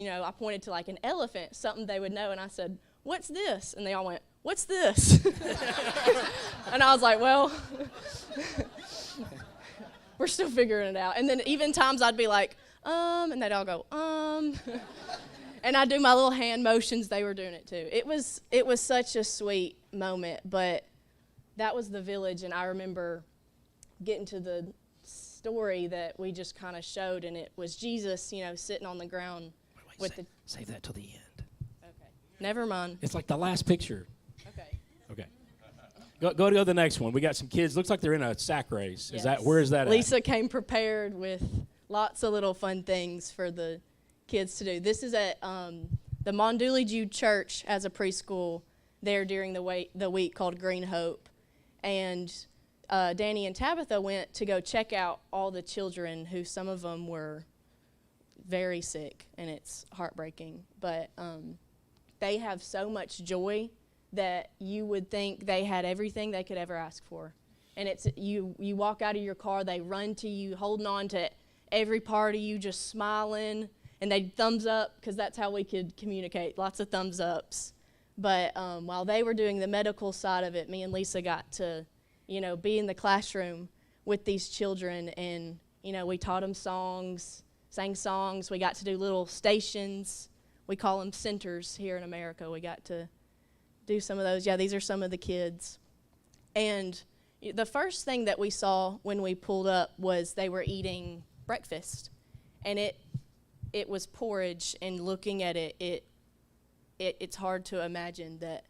I pointed to like an elephant, something they would know, and I said, "What's this?" And they all went, "What's this?" And I was like, well, we're still figuring it out. And then even times I'd be like, and they'd all go, and I'd do my little hand motions. They were doing it too. It was such a sweet moment, but that was the village, and I remember getting to the story that we just kind of showed, and it was Jesus, sitting on the ground Save that till the end. Okay. Never mind. It's like the last picture. Okay. Okay. Go to the next one. We got some kids. Looks like they're in a sack race. Yes. Where is that at? Lisa came prepared with lots of little fun things for the kids to do. This is at the Monduli Jude Church as a preschool there during the week called Green Hope. And Danny and Tabitha went to go check out all the children who some of them were very sick, and it's heartbreaking. But they have so much joy that you would think they had everything they could ever ask for. And it's you walk out of your car, they run to you, holding on to every part of you, just smiling, and they'd thumbs up, because that's how we could communicate, lots of thumbs ups. But while they were doing the medical side of it, me and Lisa got to, be in the classroom with these children, and, we taught them songs, sang songs. We got to do little stations. We call them centers here in America. We got to do some of those. Yeah, these are some of the kids. And the first thing that we saw when we pulled up was they were eating breakfast. And it was porridge, and looking at it's hard to imagine that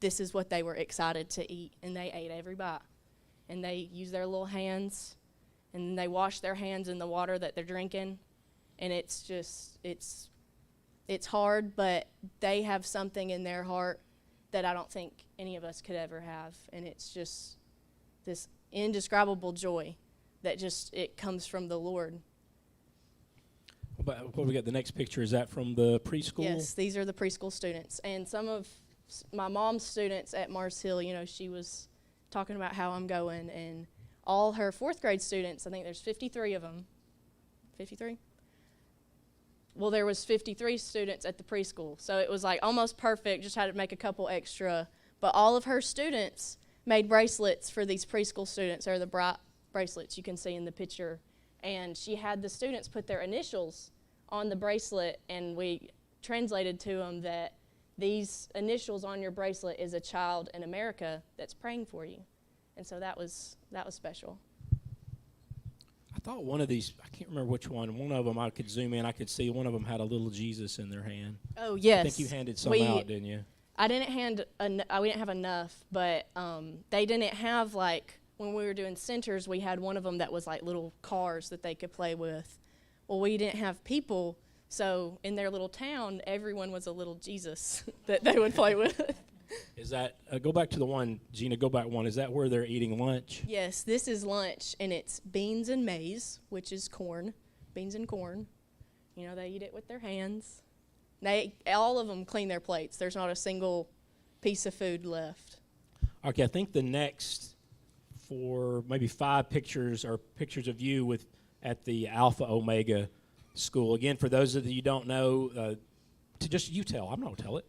this is what they were excited to eat. And they ate every bite. And they used their little hands, and they wash their hands in the water that they're drinking. And it's hard, but they have something in their heart that I don't think any of us could ever have. And it's just this indescribable joy that it comes from the Lord. What we got, the next picture, is that from the preschool? Yes, these are the preschool students. And some of my mom's students at Mars Hill, she was talking about how I'm going. And all her fourth grade students, I think there's 53 of them. 53? Well, there was 53 students at the preschool, so it was like almost perfect, just had to make a couple extra. But all of her students made bracelets for these preschool students, or the bright bracelets you can see in the picture. And she had the students put their initials on the bracelet, and we translated to them that these initials on your bracelet is a child in America that's praying for you. And so that was special. I thought one of these, I can't remember which one. One of them, I could zoom in, I could see one of them had a little Jesus in their hand. Oh, yes. I think you handed some out, didn't you? I didn't we didn't have enough, but they didn't have, like, when we were doing centers, we had one of them that was like little cars that they could play with. Well, we didn't have people, so in their little town, everyone was a little Jesus that they would play with. Is that, go back to the one, Gina, go back one. Is that where they're eating lunch? Yes, this is lunch, and it's beans and maize, which is corn, beans and corn. They eat it with their hands. All of them clean their plates. There's not a single piece of food left. Okay, I think the next 4, maybe 5 pictures are pictures of you at the Alpha Omega school. Again, for those of you who don't know, to just you tell. I'm not going to tell it.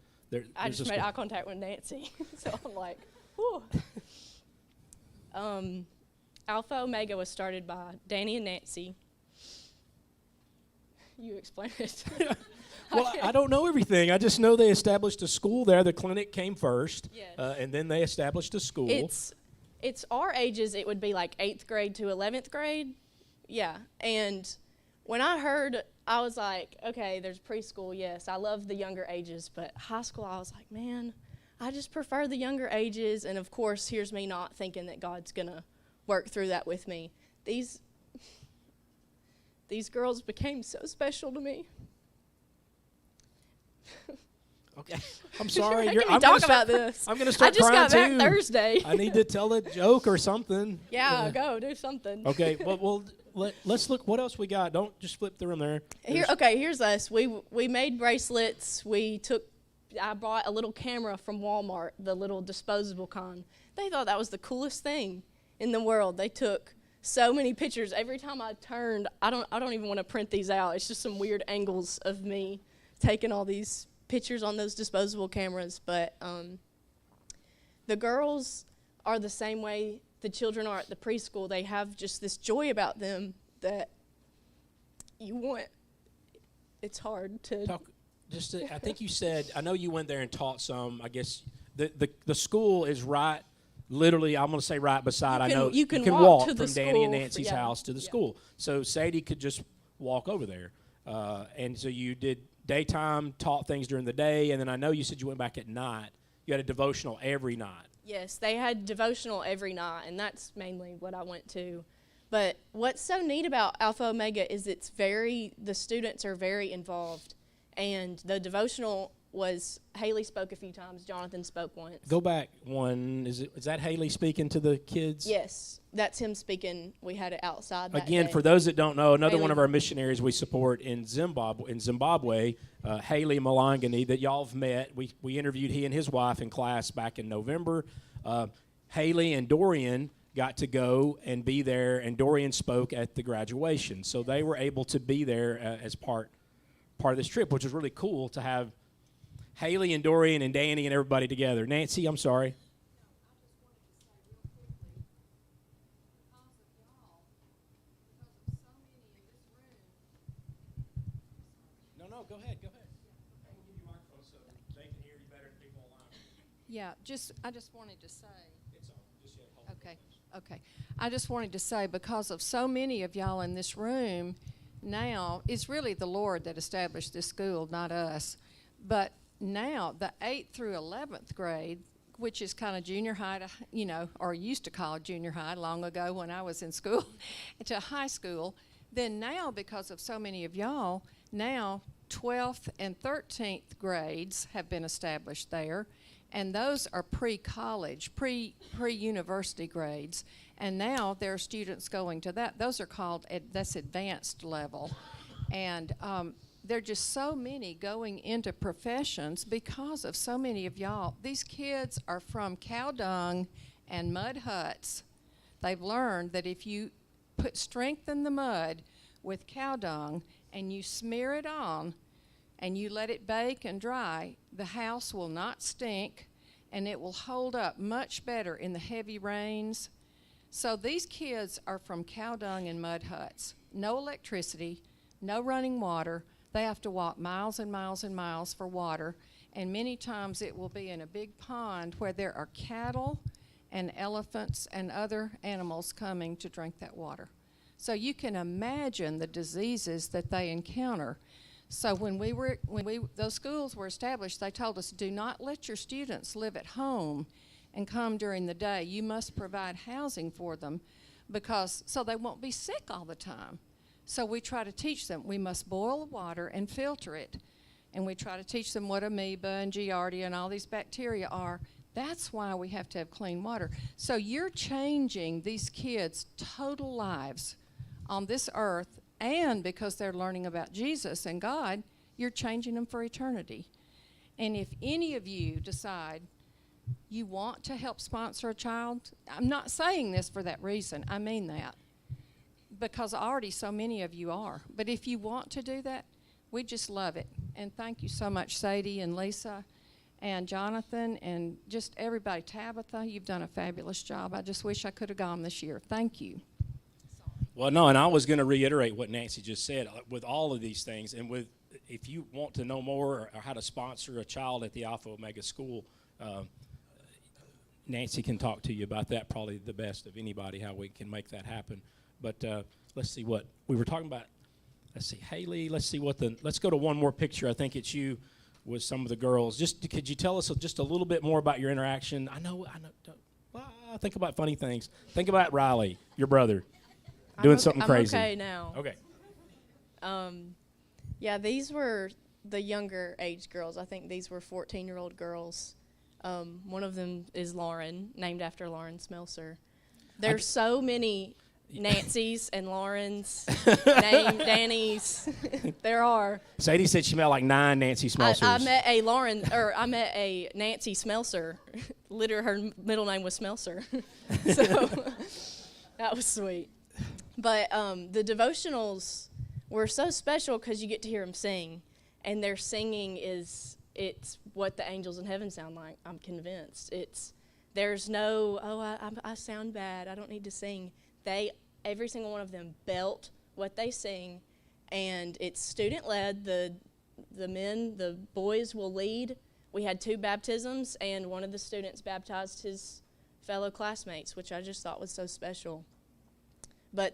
I just made eye contact with Nancy, so I'm like, whew. Alpha Omega was started by Danny and Nancy. You explain it. Well, I don't know everything. I just know they established a school there. The clinic came first, yes. And then they established a school. It's our ages. It would be like 8th grade to 11th grade. Yeah, and when I heard, I was like, okay, there's preschool, yes. I love the younger ages, but high school, I was like, man, I just prefer the younger ages. And, of course, here's me not thinking that God's going to work through that with me. These girls became so special to me. Okay, I'm sorry. I'm talk about this. I'm going to start crying, too. I just got back Thursday. I need to tell a joke or something. Yeah, go do something. Okay, well let's look. What else we got? Don't just flip through them there. Here's us. We made bracelets. I bought a little camera from Walmart, the little disposable kind. They thought that was the coolest thing in the world. They took so many pictures. Every time I turned, I don't even want to print these out. It's just some weird angles of me taking all these pictures on those disposable cameras. But the girls are the same way the children are at the preschool. They have just this joy about them that you want. It's hard to Talk, I think you said, I know you went there and taught some. I guess the school is right, literally, I'm going to say right beside. You can walk, walk to from the Danny and school Nancy's house to the school. So Sadie could just walk over there. And so you did daytime, taught things during the day, and then I know you said you went back at night. You had a devotional every night. Yes, they had devotional every night, and that's mainly what I went to. But what's so neat about Alpha Omega is the students are very involved. And the devotional was, Haley spoke a few times, Jonathan spoke once. Go back one. Is that Haley speaking to the kids? Yes, that's him speaking. We had it outside that Again, day. for those that don't know, another Haley. one of our missionaries we support in Zimbabwe, Haley Malangani, that y'all have met. We interviewed he and his wife in class back in November. Haley and Dorian got to go and be there, and Dorian spoke at the graduation. So they were able to be there as part of this trip, which was really cool to have Haley and Dorian and Danny and everybody together. Nancy, I'm sorry. No, go ahead. I'm going to give you a microphone so they can hear you better than people online. Yeah, I just wanted to say. It's on. Just hold it. Okay. I just wanted to say, because of so many of y'all in this room now, it's really the Lord that established this school, not us. But now, the 8th through 11th grade, which is kind of junior high, or used to call it junior high long ago when I was in school, to high school. Then now, because of so many of y'all, now 12th and 13th grades have been established there. And those are pre-college, pre-university grades. And now there are students going to that. Those are called, that's advanced level. And there are just so many going into professions because of so many of y'all. These kids are from cow dung and mud huts. They've learned that if you strengthen the mud with cow dung and you smear it on and you let it bake and dry, the house will not stink and it will hold up much better in the heavy rains. So these kids are from cow dung and mud huts. No electricity, no running water. They have to walk miles and miles and miles for water, and many times it will be in a big pond where there are cattle and elephants and other animals coming to drink that water. So you can imagine the diseases that they encounter. So when those schools were established, they told us, do not let your students live at home and come during the day. You must provide housing for them so they won't be sick all the time. So we try to teach them we must boil the water and filter it. And we try to teach them what amoeba and giardia and all these bacteria are. That's why we have to have clean water. So you're changing these kids' total lives on this earth, and because they're learning about Jesus and God, you're changing them for eternity. And if any of you decide you want to help sponsor a child, I'm not saying this for that reason. I mean that. Because already so many of you are. But if you want to do that, we just love it. And thank you so much, Sadie and Lisa and Jonathan and just everybody. Tabitha, you've done a fabulous job. I just wish I could have gone this year. Thank you. Well, no, and I was going to reiterate what Nancy just said. With all of these things, and if you want to know more or how to sponsor a child at the Alpha Omega School, Nancy can talk to you about that probably the best of anybody, how we can make that happen. But let's see what we were talking about. Let's see, Haley. Let's go to one more picture. I think it's you with some of the girls. Could you tell us just a little bit more about your interaction? I know. Well, think about funny things. Think about Riley, your brother, doing something crazy. I'm okay now. Okay. Yeah, these were the younger age girls. I think these were 14-year-old girls. One of them is Lauren, named after Lauren Smelser. There's so many Nancy's and Lauren's, named Danny's. There are. Sadie said she met like 9 Nancy Smelsers. I met a Nancy Smelser. Literally, her middle name was Smelser. So that was sweet. But the devotionals were so special because you get to hear them sing. and their singing it's what the angels in heaven sound like. I'm convinced. There's no, I sound bad, I don't need to sing. Every single one of them belt what they sing, and it's student-led. The boys will lead. We had 2 baptisms, and one of the students baptized his fellow classmates, which I just thought was so special. But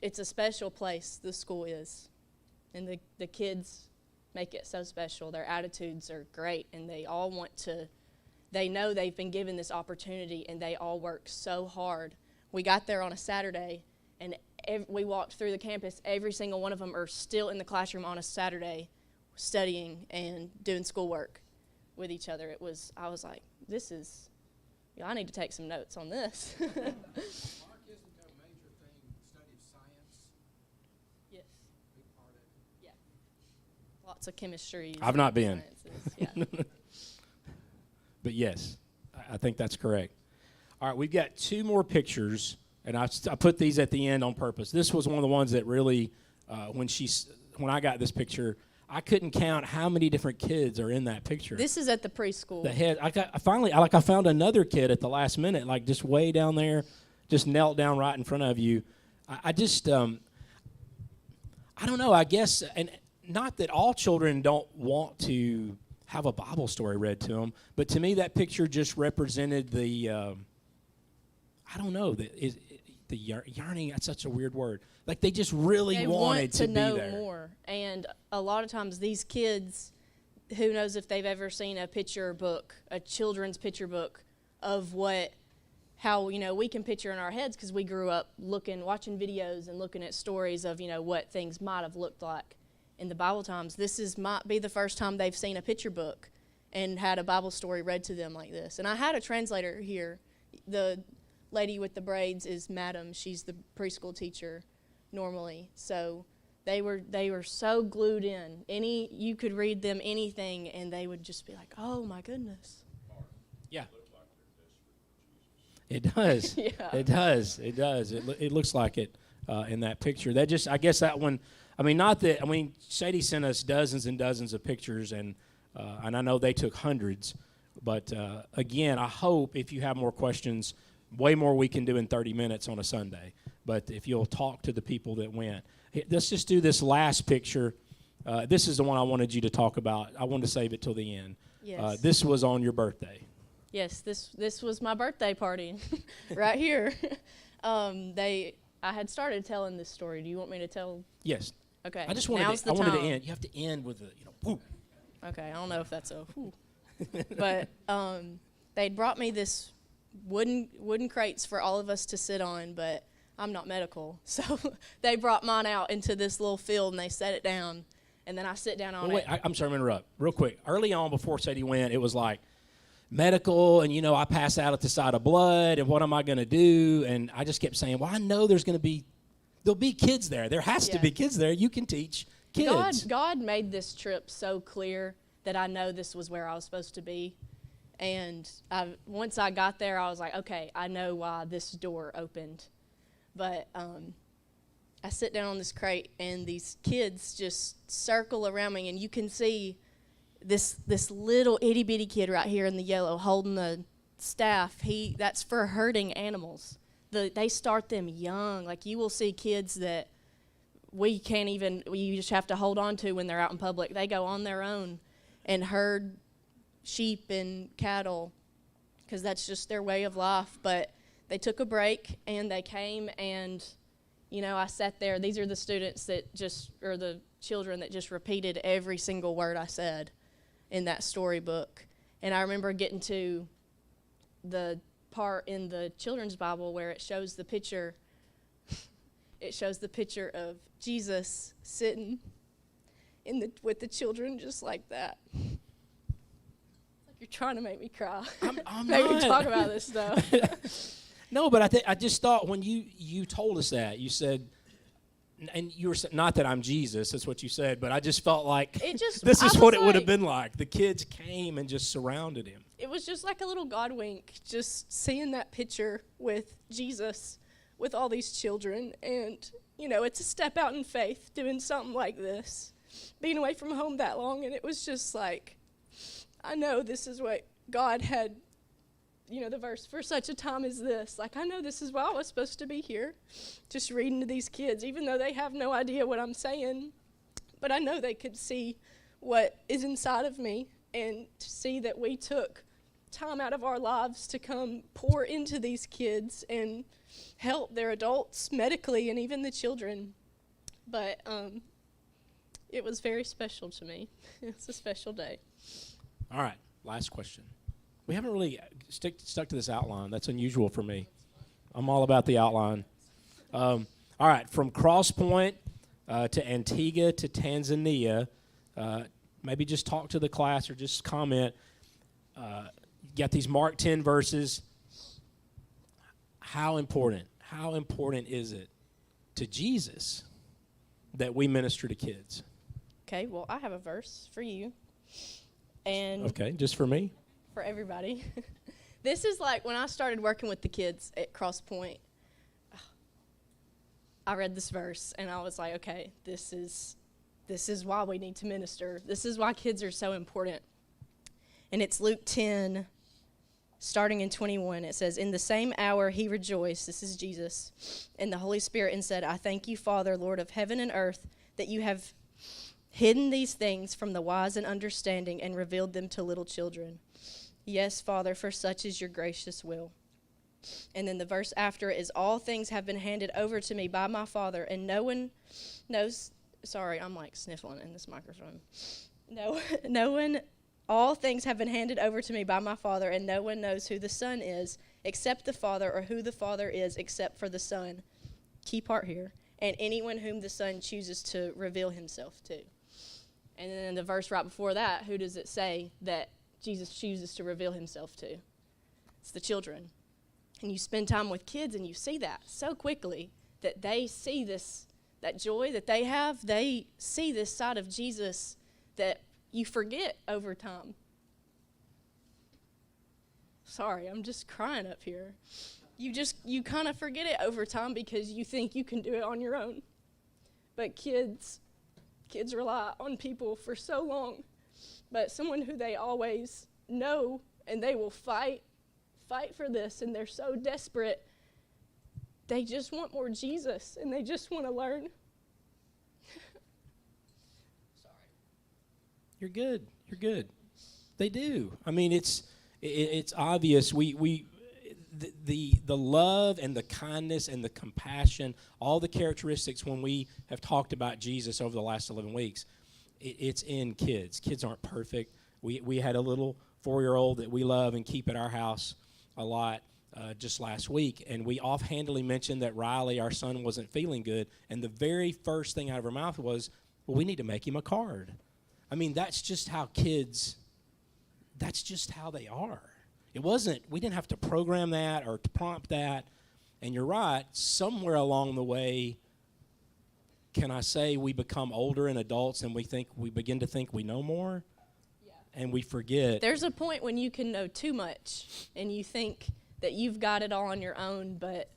it's a special place, the school is, and the kids make it so special. Their attitudes are great, and they all they know they've been given this opportunity, and they all work so hard. We got there on a Saturday, and we walked through the campus. Every single one of them are still in the classroom on a Saturday studying and doing schoolwork with each other. I was like, I need to take some notes on this. Mark, isn't that a major thing, study of science? Yes. Big part of it. Yeah. Lots of chemistry. I've not been. Yeah. But yes, I think that's correct. All right, we've got 2 more pictures, and I put these at the end on purpose. This was one of the ones that really, when I got this picture, I couldn't count how many different kids are in that picture. This is at the preschool. I found another kid at the last minute, like just way down there, just knelt down right in front of you. I don't know, I guess, and not that all children don't want to have a Bible story read to them, but to me that picture just represented the, the yearning, that's such a weird word. Like they just really wanted to be there. They want to know more. And a lot of times these kids, who knows if they've ever seen a picture book, a children's picture book of how we can picture in our heads because we grew up watching videos and looking at stories of, what things might have looked like in the Bible times. This might be the first time they've seen a picture book and had a Bible story read to them like this. And I had a translator here. The lady with the braids is Madam. She's the preschool teacher normally. So they were so glued in. You could read them anything and they would just be like, "Oh my goodness." Yeah. It does. Yeah. It does. It does. It looks like it in that picture. I guess that one, Sadie sent us dozens and dozens of pictures, and I know they took hundreds. But again, I hope if you have more questions, way more we can do in 30 minutes on a Sunday. But if you'll talk to the people that went. Let's just do this last picture. This is the one I wanted you to talk about. I wanted to save it till the end. Yes. This was on your birthday. Yes, this was my birthday party right here. I had started telling this story. Do you want me to tell? Yes. Okay. I just wanted I wanted to end. You have to end with a whoop. Okay, I don't know if that's a whoo. But they'd brought me this wooden crates for all of us to sit on, but I'm not medical. So they brought mine out into this little field and they set it down, and then I sit down on it. Wait, I'm sorry to interrupt. Real quick. Early on, before Sadie went, it was like medical, and I pass out at the side of blood, and what am I going to do? And I just kept saying, well, I know there'll be kids there. There has to be kids there. You can teach kids. God made this trip so clear that I know this was where I was supposed to be. And once I got there, I was like, okay, I know why this door opened. But I sit down on this crate, and these kids just circle around me, and you can see this little itty-bitty kid right here in the yellow holding the staff. That's for herding animals. They start them young. Like, you will see kids that you just have to hold on to when they're out in public. They go on their own and herd sheep and cattle because that's just their way of life. But they took a break, and they came, and I sat there. These are the students the children that just repeated every single word I said in that storybook. And I remember getting to the part in the children's Bible where it shows the picture. It shows the picture of Jesus sitting with the children just like that. You're trying to make me cry. I'm Make me not. talk about this stuff. No, but I just thought when you told us that, you said, and you were not that I'm Jesus, that's what you said, but I just felt like this is what it would have been like. The kids came and just surrounded him. It was just like a little God wink, just seeing that picture with Jesus, with all these children, and it's a step out in faith doing something like this. being away from home that long, and it was just like, I know this is what God had, the verse, for such a time as this. Like, I know this is why I was supposed to be here, just reading to these kids, even though they have no idea what I'm saying. But I know they could see what is inside of me, and to see that we took time out of our lives to come pour into these kids and help their adults medically and even the children. But it was very special to me. It's a special day. All right, last question. We haven't really stuck to this outline. That's unusual for me. I'm all about the outline. All right, from Cross Point to Antigua to Tanzania, maybe just talk to the class or just comment. You got these Mark 10 verses. How important is it to Jesus that we minister to kids? Okay, well, I have a verse for you. And Okay, just for me? for everybody. This is like when I started working with the kids at Cross Point. I read this verse and I was like, okay, this is why we need to minister. This is why kids are so important. And it's Luke 10, starting in 21. It says, "In the same hour he rejoiced," this is Jesus, "in the Holy Spirit, and said, I thank you, Father, Lord of heaven and earth, that you have hidden these things from the wise and understanding and revealed them to little children. Yes, Father, for such is your gracious will." And then the verse after it is, "All things have been handed over to me by my Father, and no one knows," sorry, I'm like sniffling in this microphone. No one, "All things have been handed over to me by my Father, and no one knows who the Son is except the Father, or who the Father is except for the Son." Key part here. "And anyone whom the Son chooses to reveal himself to." And then in the verse right before that, who does it say that Jesus chooses to reveal himself to? It's the children. And you spend time with kids and you see that so quickly, that they see this, that joy that they have, they see this side of Jesus that you forget over time. Sorry, I'm just crying up here. You kind of forget it over time because you think you can do it on your own. But kids rely on people for so long. But someone who they always know, and they will fight for this, and they're so desperate. They just want more Jesus, and they just want to learn. Sorry. You're good. They do. I mean, it's obvious. The love and the kindness and the compassion, all the characteristics when we have talked about Jesus over the last 11 weeks, it's in kids. Kids aren't perfect. We had a little 4-year-old that we love and keep at our house a lot just last week, and we offhandedly mentioned that Riley, our son, wasn't feeling good, and the very first thing out of her mouth was, "Well, we need to make him a card." I mean, that's just how they are. We didn't have to program that or to prompt that. And you're right, somewhere along the way, can I say we become older and adults and we begin to think we know more? Yeah. And we forget. There's a point when you can know too much and you think that you've got it all on your own, but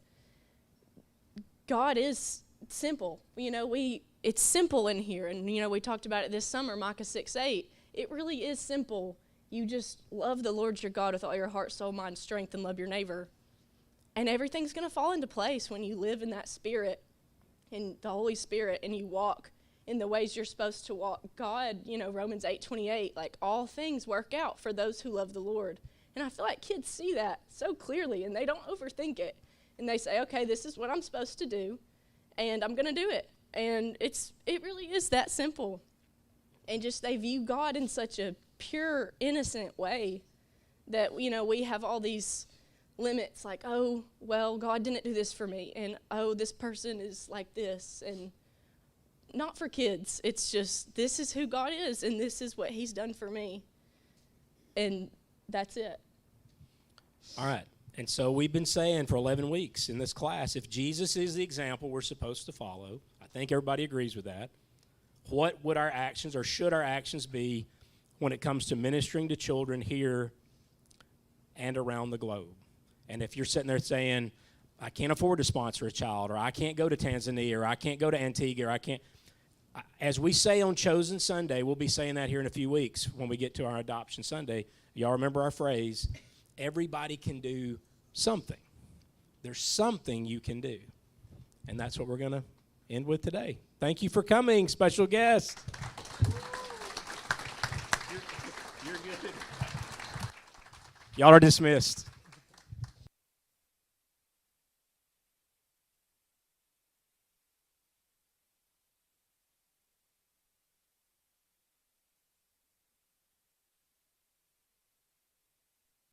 God is simple. It's simple in here. And, we talked about it this summer, Micah 6:8. It really is simple. You just love the Lord your God with all your heart, soul, mind, strength, and love your neighbor. And everything's going to fall into place when you live in that Spirit, in the Holy Spirit, and you walk in the ways you're supposed to walk. God, Romans 8:28, like all things work out for those who love the Lord. And I feel like kids see that so clearly, and they don't overthink it. And they say, okay, this is what I'm supposed to do, and I'm going to do it. And it really is that simple. And just they view God in such a pure, innocent way that, we have all these limits, like, oh, well, God didn't do this for me, and oh, this person is like this, and not for kids. It's just, this is who God is, and this is what he's done for me, and that's it. All right. And so we've been saying for 11 weeks in this class, if Jesus is the example we're supposed to follow, I think everybody agrees with that, what would our actions or should our actions be when it comes to ministering to children here and around the globe? And if you're sitting there saying, I can't afford to sponsor a child, or I can't go to Tanzania, or I can't go to Antigua, or I can't, as we say on Chosen Sunday, we'll be saying that here in a few weeks when we get to our Adoption Sunday. Y'all remember our phrase, everybody can do something. There's something you can do. And that's what we're going to end with today. Thank you for coming, special guest. You're good. Y'all are dismissed.